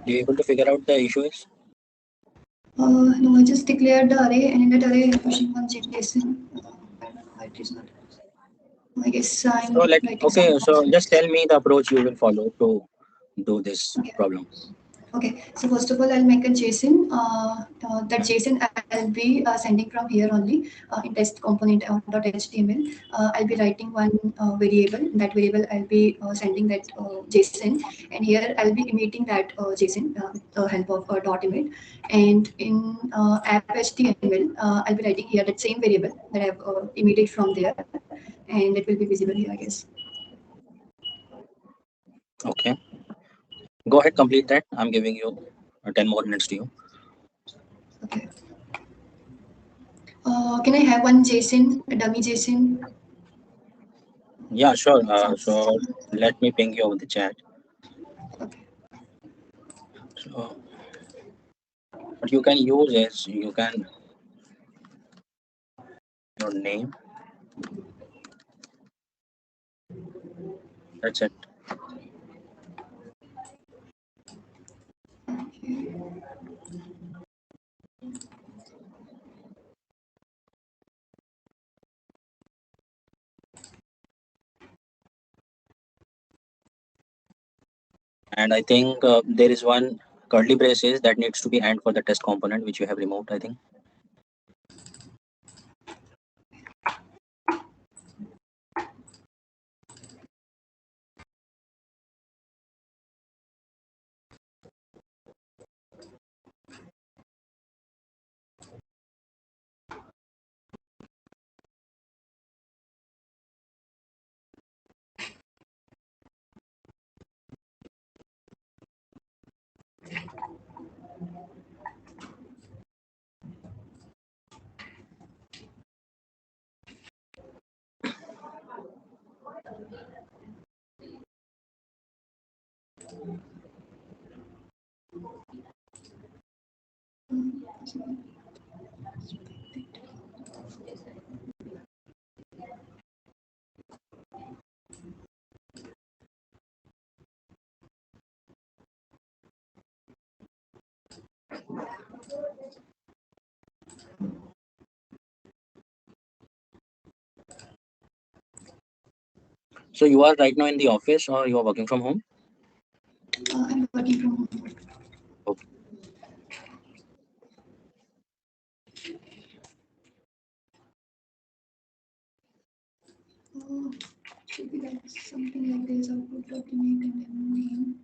You able to figure out the issue is? No, I just declared the array, and in that array, I'm pushing one JSON. It is not. I guess I'm writing okay. So just tell me the approach you will follow to do this problem. Okay, so first of all, I'll make a JSON. That JSON I'll be sending from here only in test component .html. I'll be writing one variable. That variable I'll be sending that JSON, and here I'll be emitting that JSON with the help of dot emit. And in app HTML, I'll be writing here that same variable that I've emitted from there, and it will be visible here, I guess. Okay. Go ahead, complete that. I'm giving you 10 more minutes to you. Okay. Can I have one JSON, a dummy JSON? Yeah, sure. So let me ping you over the chat. Okay. So what you can use is you can your name. That's it. And I think there is one curly braces that needs to be end for the test component, which you have removed, I think. So you are right now in the office or you are working from home? I'm working from home. Should be like something like this: output document and then name.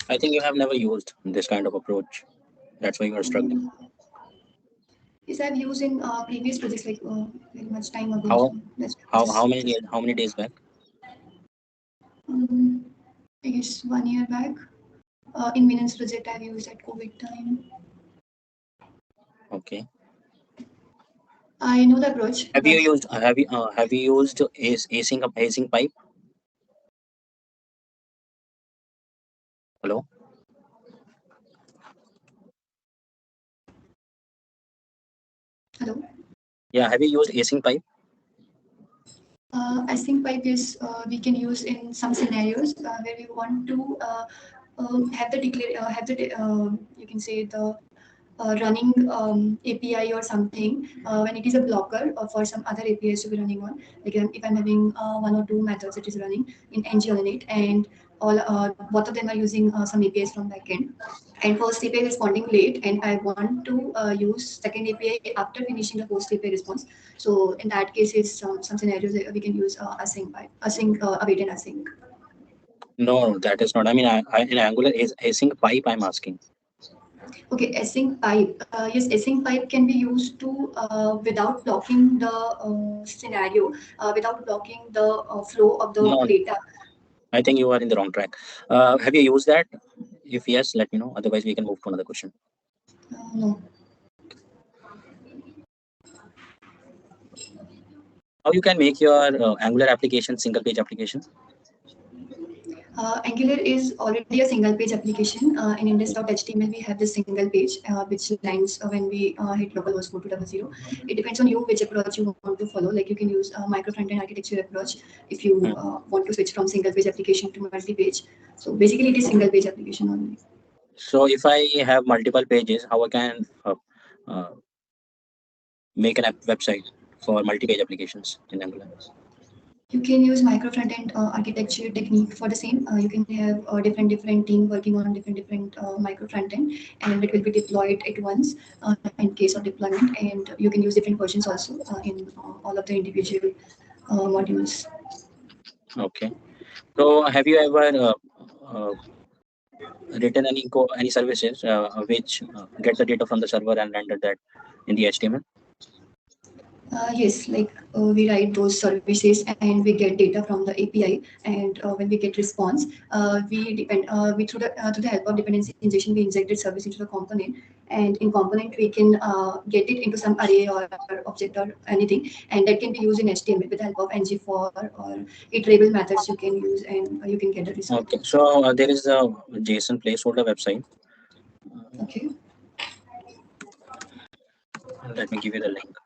I think you have never used this kind of approach. That's why you are struggling. Yes, I've used in previous projects like very much time ago. How So that's how just many days back? um, I guess 1 year back. In Minan's project, I've used at COVID time. Okay. I know the approach, Have you but used async pipe? Hello. hello. Yeah. Have you used async pipe? Async pipe is we can use in some scenarios where we want to have the declare have the you can say the running API or something when it is a blocker for some other APIs to be running on. Like if I'm having one or two methods that is running in ng on it, and all both of them are using some APIs from backend. And first API responding late, and I want to use second API after finishing the first API response. So in that case, is some scenarios that we can use async, await and async. No, that is not. I mean, in Angular is async pipe. I'm asking. Okay, async pipe. Yes, async pipe can be used to without blocking the scenario, without blocking the flow of the No, data. I think you are in the wrong track. Have you used that? If yes, let me know. Otherwise, we can move to another question. No. How you can make your Angular application single page application? Angular is already a single page application. In index.html, we have this single page which lands when we hit localhost 4200. It depends on you which approach you want to follow. Like you can use a micro front-end architecture approach if you Hmm. want to switch from single page application to multi-page. So basically, it is single page application only. So if I have multiple pages, how I can uh, make an app website for multi-page applications in Angular? You can use micro front-end architecture technique for the same. You can have different team working on different micro front-end, and it will be deployed at once in case of deployment. And you can use different versions also in all of the individual modules. Okay. So have you ever uh, written any services which get the data from the server and render that in the HTML? Yes, like we write those services and we get data from the API, and when we get response, we depend we through the help of dependency injection, we inject that service into the component, and in component we can get it into some array or object or anything, and that can be used in HTML with the help of ng-for or iterable methods you can use, and you can get the result. Okay. So there is a JSON placeholder website. Okay. Let me give you the link.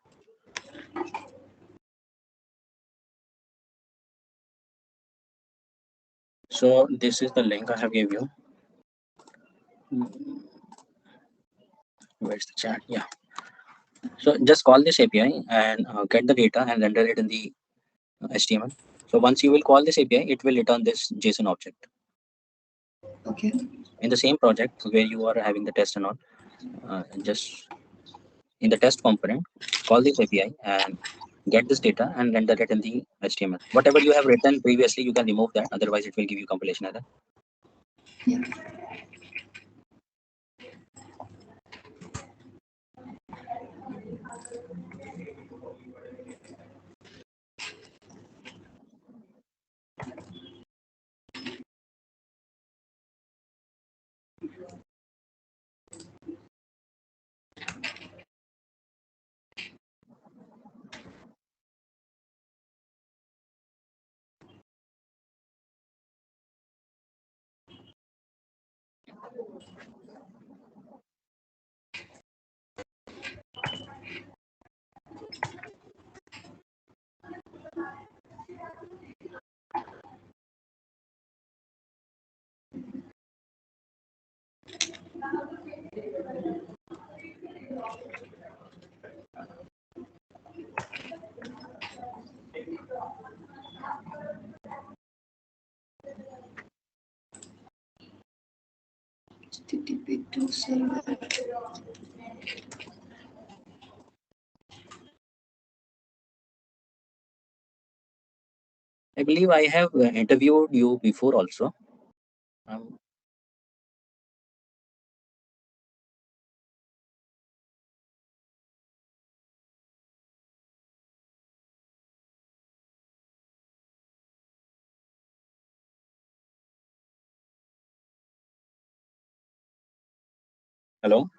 So this is the link I have gave you. Where's the chat? Yeah. So just call this API and get the data and render it in the HTML. So once you will call this API, it will return this JSON object. Okay. In the same project where you are having the test and all, just in the test component, call this API and get this data and render it in the HTML. Whatever you have written previously, you can remove that. Otherwise, it will give you compilation error. Yeah. HTTP to server. I believe I have interviewed you before also. Um, Hello.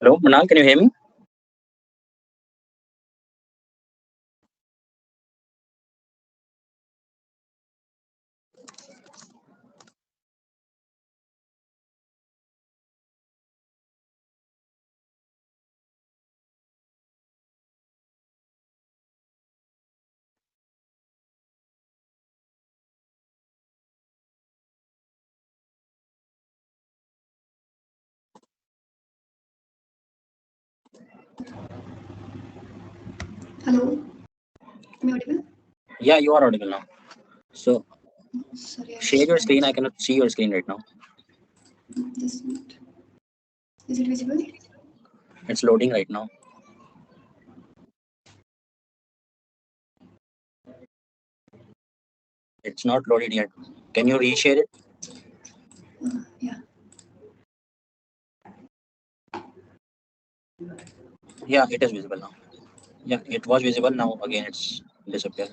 Hello, Manal, can you hear me? Hello, am I audible? Yeah, you are audible now. So Sorry, I share was your screen. I trying. cannot see your screen right now. This is it visible? It's loading right now. It's not loaded yet. Can you reshare it? Yeah. Yeah, it is visible now. Yeah, it was visible now. Again, it's disappeared.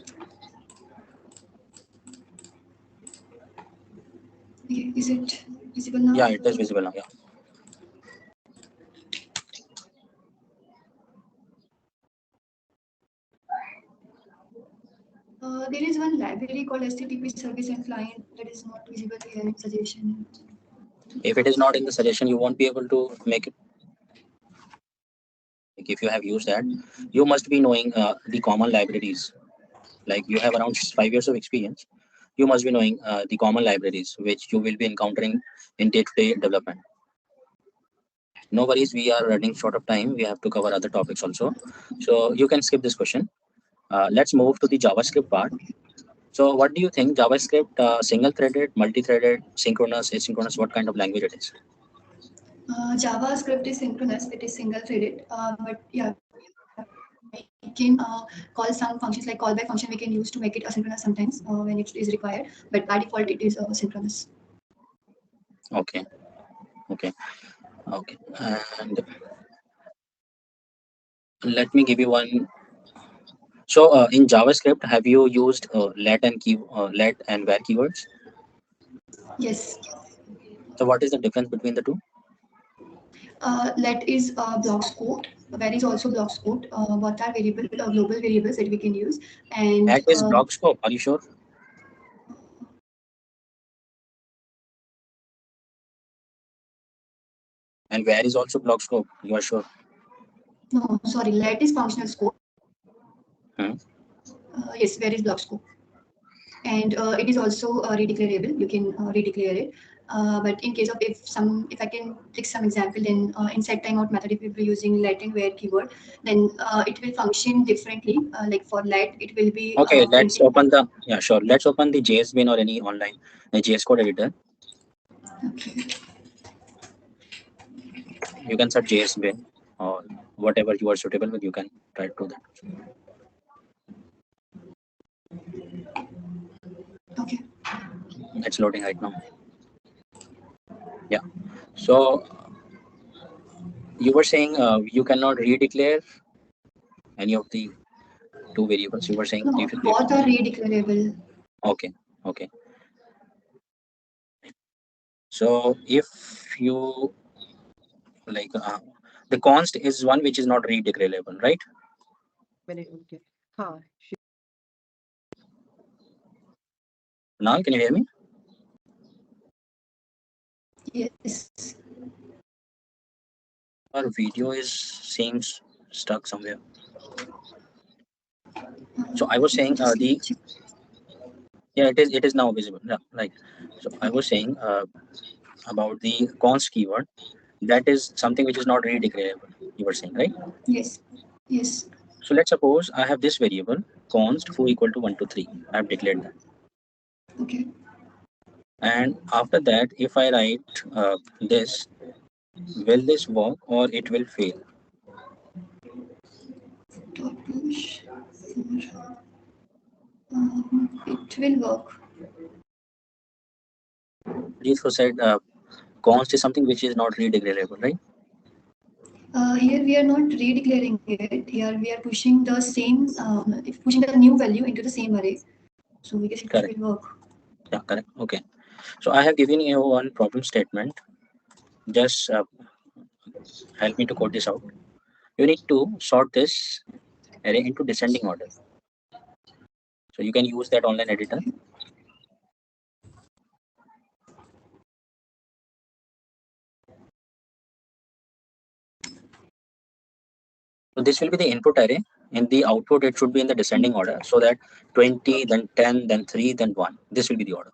Okay. Is it visible now? Yeah, it is visible now. Yeah. There is one library called HTTP service and client that is not visible here in suggestion. If it is not in the suggestion, you won't be able to make it. Like if you have used that, you must be knowing the common libraries. Like you have around 5 years of experience, you must be knowing the common libraries which you will be encountering in day-to-day development. No worries, we are running short of time. We have to cover other topics also. So you can skip this question. Let's move to the JavaScript part. So what do you think JavaScript, single-threaded, multi-threaded, synchronous, asynchronous, what kind of language it is? JavaScript is synchronous, it is single threaded. But yeah, we can call some functions like callback function we can use to make it asynchronous sometimes when it is required. But by default, it is synchronous. Okay, okay, okay. And let me give you one. So in JavaScript, have you used let and where keywords? Yes. So what is the difference between the two? Let is block scope. Where is also block scope. Both are variable global variables that we can use. And At is block scope. Are you sure? And where is also block scope. You are sure? no, sorry, let is functional scope. Hmm. Yes, where is block scope. And it is also redeclarable. You can redeclare it. But in case of if I can take some example, then in set timeout method, if we be using let and where keyword, then it will function differently. Like for let, it will be Okay, let's printing. open the yeah sure. Let's open the JSBin or any online JS code editor. Okay. You can search JSBin or whatever you are suitable with, you can try to do that. Okay. It's loading right now. Yeah. So you were saying you cannot redeclare any of the two variables. You were saying No, if you both are redeclarable. okay, okay. So if you like the const is one which is not redeclarable, right? Now can you hear me? Yes. Our video is seems stuck somewhere. So I was saying Just the check. yeah, it is now visible. Yeah, right. So I was saying about the const keyword. That is something which is not redeclarable. You were saying, right? Yes. Yes. So let's suppose I have this variable const foo equal to 1 to 3. I have declared that. Okay. And after that, if I write this, will this work or it will fail? Dot push. It will work. Please said const is something which is not redeclarable, right? Here we are not redeclaring it. Here we are pushing the same, pushing the new value into the same array. So we guess it Correct. will work. Yeah, correct. Okay. So I have given you one problem statement. Just help me to code this out. You need to sort this array into descending order. So you can use that online editor. So this will be the input array. In the output, it should be in the descending order. So that 20, then 10, then 3, then 1. This will be the order.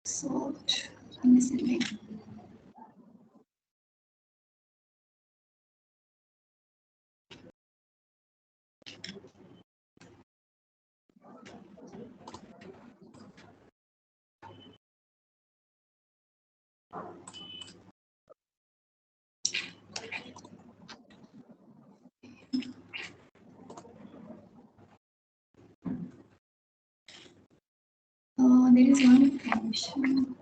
Sort in descending. There is one function.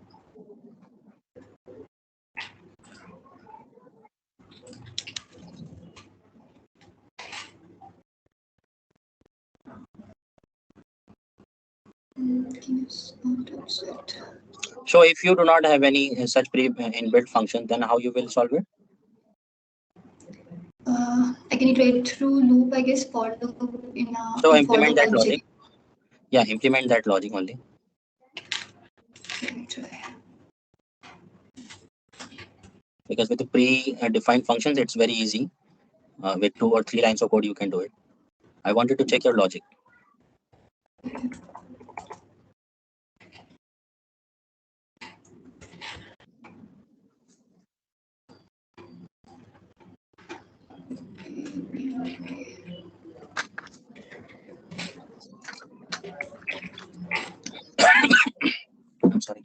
So if you do not have any such pre-inbuilt function, then how you will solve it? I can iterate through loop, I guess, for loop So in for implement loop. that I'll be logic. checking. Yeah, implement that logic only. Let me try. Because with the pre-defined functions, it's very easy. With 2 or 3 lines of code, you can do it. I wanted to check your logic. I'm sorry.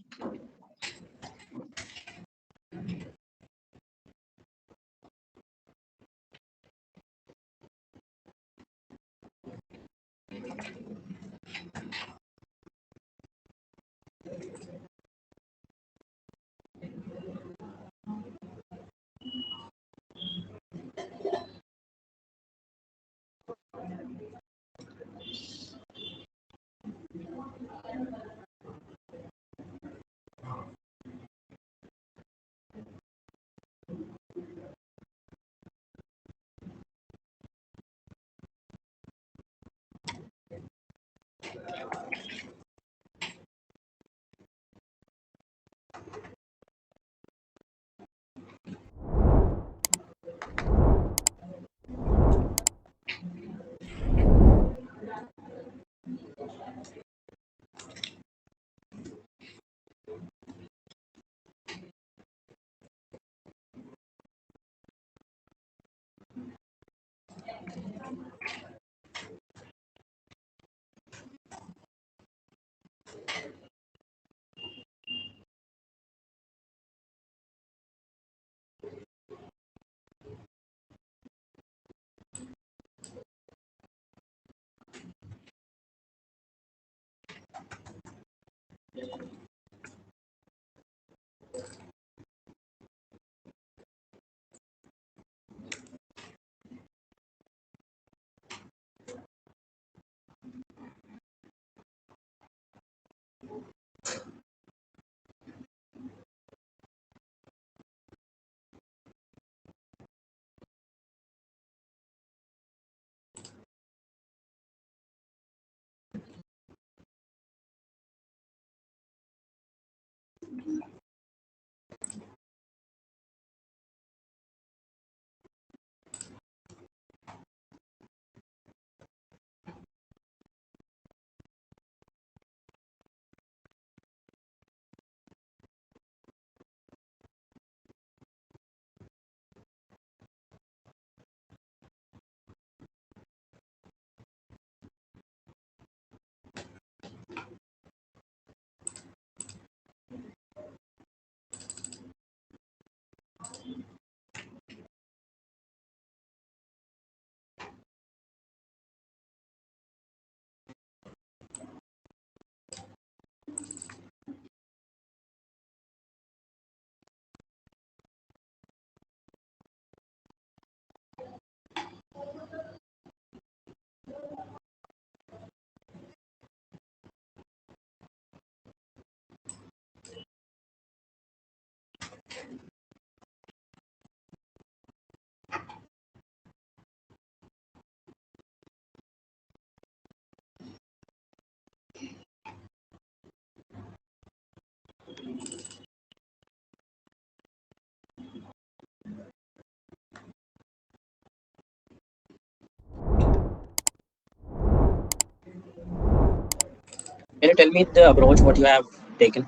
Can you tell me the approach what you have taken?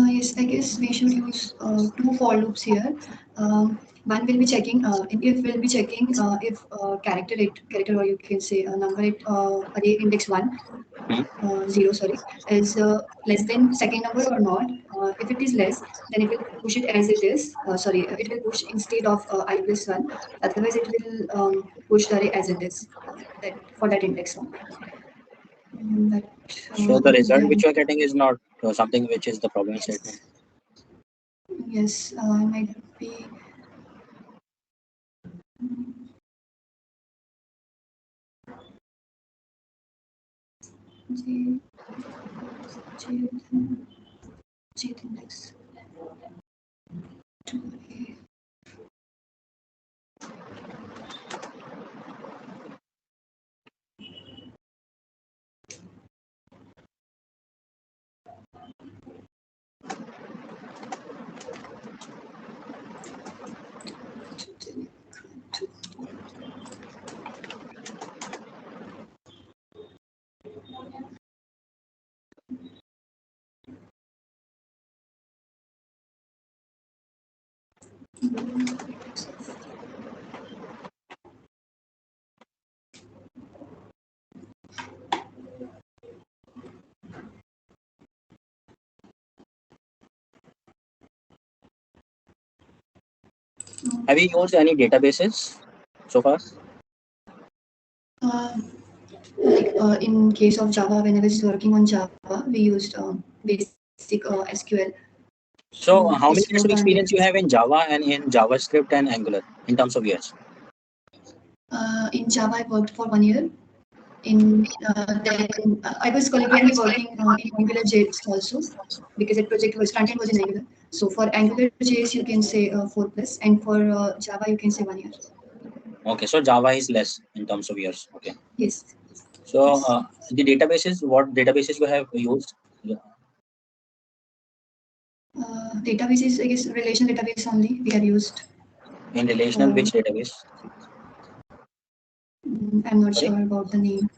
Yes, I guess we should use two for loops here. One will be checking if we'll be checking if character, or you can say number at array index one, Hmm? zero, sorry, is less than second number or not. If it is less, then it will push it as it is. Sorry, it will push instead of I plus one. Otherwise, it will push the array as it is. That for that index only. But So the we result have which you are getting is not something which is the problem statement. yes, yes, might be. J, J, J index 2A. Have you used any databases so far? Uh, like in case of Java, when I was working on Java, we used basic SQL to So how many explore years the of experience you analysis. have in Java and in JavaScript and Angular in terms of years? In Java, I worked for 1 year. In then I was concurrently working in Angular JS also because that project was front end was in Angular. So for Angular JS, you can say 4 plus, and for Java, you can say 1 year. Okay, so Java is less in terms of years. Okay. Yes, So yes. the databases, what databases you have used? Yeah. Databases, I guess, relational database only we have used. In relational, Uh, which database? I'm not Sorry, sure about the name.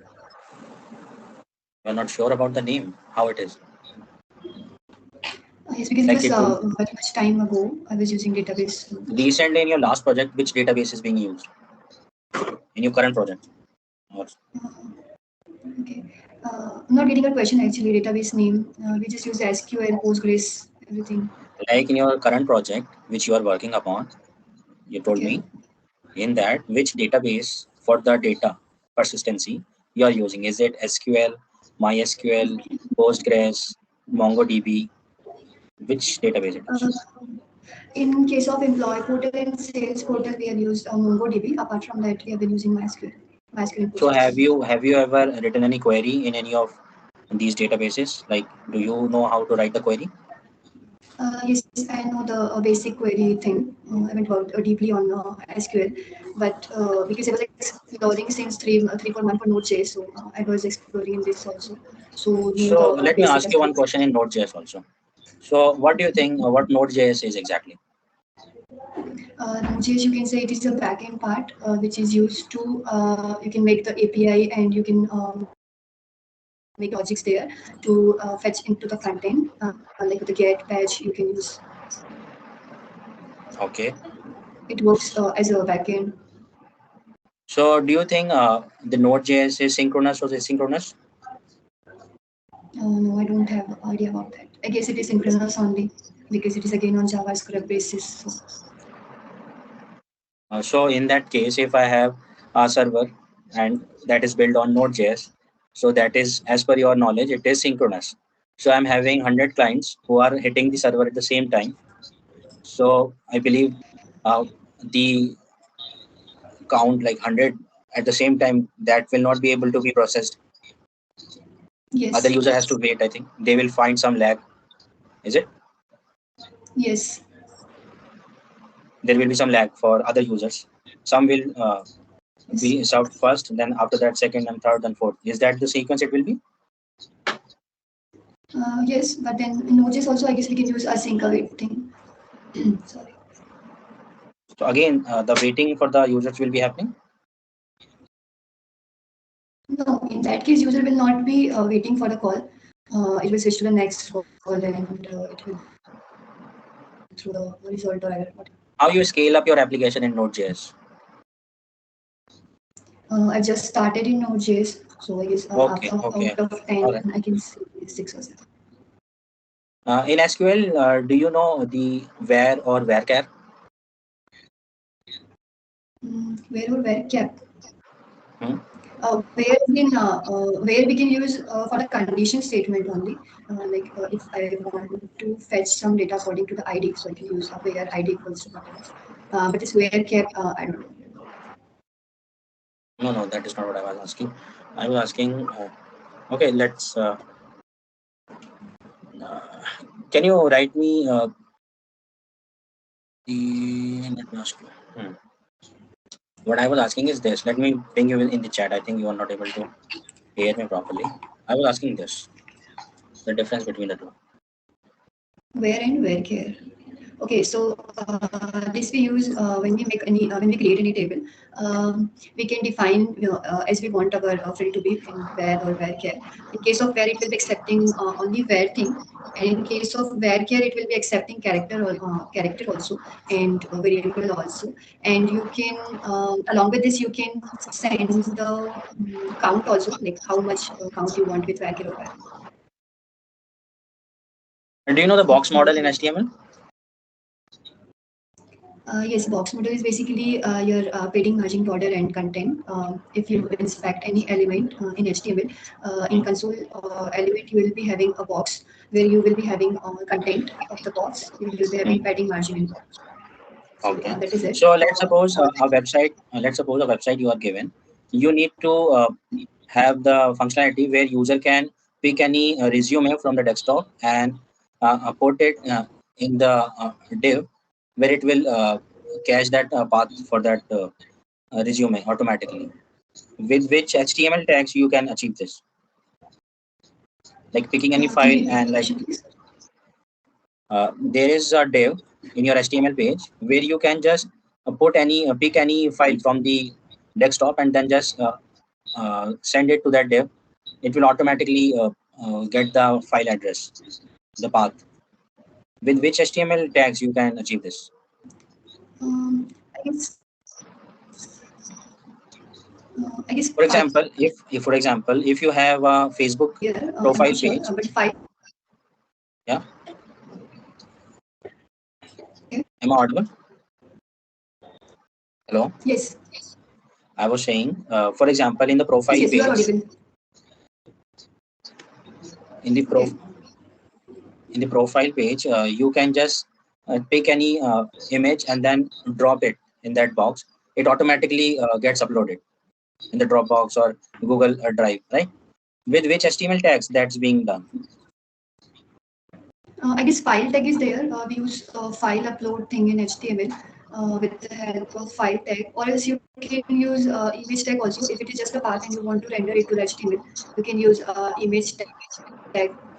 you're not sure about the name, how it is. Yes, because it Like was it will very much time ago. I was using database. recently in your last project, which database is being used in your current project? Or Okay. I'm not getting a question actually. Database name. We just use SQL, Postgres, everything. like in your current project, which you are working upon, you told Okay. me in that which database for the data persistency you are using. Is it SQL, MySQL, Postgres, MongoDB? Which database it is? Uh, in case of employee portal and sales portal, we have used MongoDB. Apart from that, we have been using MySQL, MySQL and So Postgres. have you ever written any query in any of these databases? Like, do you know how to write the query? Yes, I know the basic query thing. I haven't worked deeply on SQL, but because I was exploring since 3 4 months for Node.js, so I was exploring in this also. So know the So let me basic ask you one aspects. question in Node.js also. So what do you think? What Node.js is exactly? Node.js, you can say it is a backend part which is used to you can make the API and you can make logics there to fetch into the front end, like with the get patch you can use. Okay. It works as a backend. So do you think the Node.js is synchronous or asynchronous? No, I don't have idea about that. I guess it is synchronous only because it is again on JavaScript basis. So So in that case, if I have a server and that is built on Node.js, so that is, as per your knowledge, it is synchronous. So I'm having 100 clients who are hitting the server at the same time. So I believe uh, the count like 100 at the same time, that will not be able to be processed. Other yes, user has to wait. I think they will find some lag. Is it? yes, There will be some lag for other users. Some will yes, be served first, then after that second and third and fourth. Is that the sequence it will be? yes. But then in Node.js also, I guess we can use async awaiting. Sorry. So again, the waiting for the users will be happening. No, in that case, user will not be waiting for the call. It will switch to the next call and it will go through the result or error, whatever. How you scale up your application in Node.js? I just started in Node.js, so I guess Okay, out okay, of 10, all right. I can say 6 or 7. In SQL, do you know the where or varchar? Where or where cap? Hmm? Where we can use for the condition statement only. If I want to fetch some data according to the ID, so I can use where ID equals to whatever. But this where cap, I don't know. No, no, that is not what I was asking. I was asking. Okay, let's. Uh, can you write me the? Let me ask you. What I was asking is this. Let me ping you in the chat. I think you are not able to hear me properly. I was asking this. The difference between the two. Where and where care. Okay, so this we use when we create any table. We can define as we want our field to be in where or where care. In case of where, it will be accepting only where thing, and in case of where care, it will be accepting character also and variable also. And you can along with this, you can send the count also, like how much count you want with where care or where. And do you know the box model in HTML? Yes, box model is basically your padding, margin, border, and content. If you inspect any element in HTML, in console element, you will be having a box where you will be having content of the box. You will be having Hmm. padding, margin, and border. So Okay. that is it. So let's suppose a website. Let's suppose a website you are given. You need to have the functionality where user can pick any resume from the desktop and put it in the div where it will cache that path for that resume automatically. With which HTML tags you can achieve this? Like picking any Can you file repeat and the like question, please? there is a div in your HTML page where you can just put any pick any file from the desktop and then just send it to that div. It will automatically get the file address, the path. With which HTML tags you can achieve this? I guess I guess For five example, if for example if you have a Facebook here. I'm profile not sure, page, but five. yeah, Okay. am I audible? Hello, Yes. I was saying, for example, in the Yes. profile Yes. You are page, audible. in the Okay. profile page, you can just pick any image and then drop it in that box. It automatically gets uploaded in the Dropbox or Google Drive, right? With which HTML tags that's being done? I guess file tag is there. We use file upload thing in HTML with the help of file tag, or else you can use image tag also. If it is just a path and you want to render it to the HTML, you can use image tag,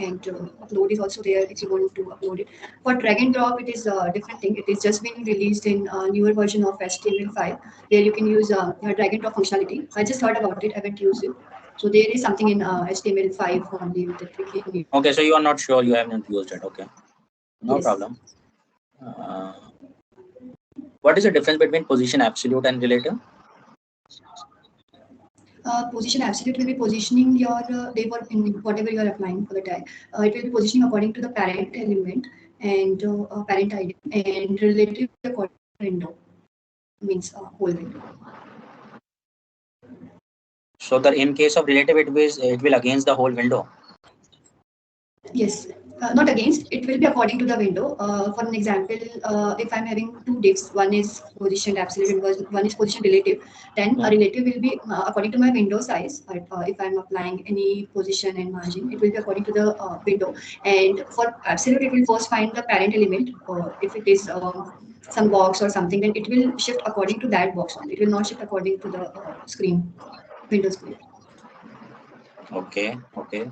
and upload is also there if you want to upload it. For drag and drop, it is a different thing. It is just been released in a newer version of HTML5, where you can use a drag and drop functionality. I just heard about it. I haven't used it. So there is something in HTML5 only that we can use. Okay, so you are not sure, you have not used it. Okay, no Yes. problem. Uh, what is the difference between position absolute and relative? Position absolute will be positioning your div or in whatever you are applying for the tag. It will be positioning according to the parent element and parent ID, and relative will be according to the window, means whole window. So the in case of relative, it will against the whole window. Yes, not against. It will be according to the window. For an example, if I'm having two divs, one is positioned absolute and one is positioned relative, then a Hmm. relative will be according to my window size. But if I'm applying any position and margin, it will be according to the window. And for absolute, it will first find the parent element. If it is some box or something, then it will shift according to that box only. It will not shift according to the screen, window screen. Okay, okay.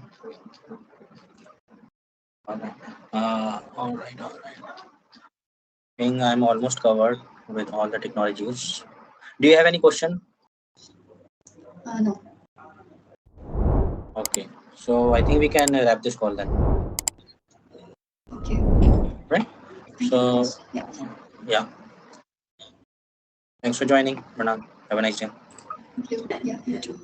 All right. All right, all right. I think I'm almost covered with all the technologies. Do you have any question? No. So I think we can wrap this call then, Okay. right? Thank you. So Yeah. yeah, thanks for joining, Pranam. Have a nice day. Thank you. Yeah. You too.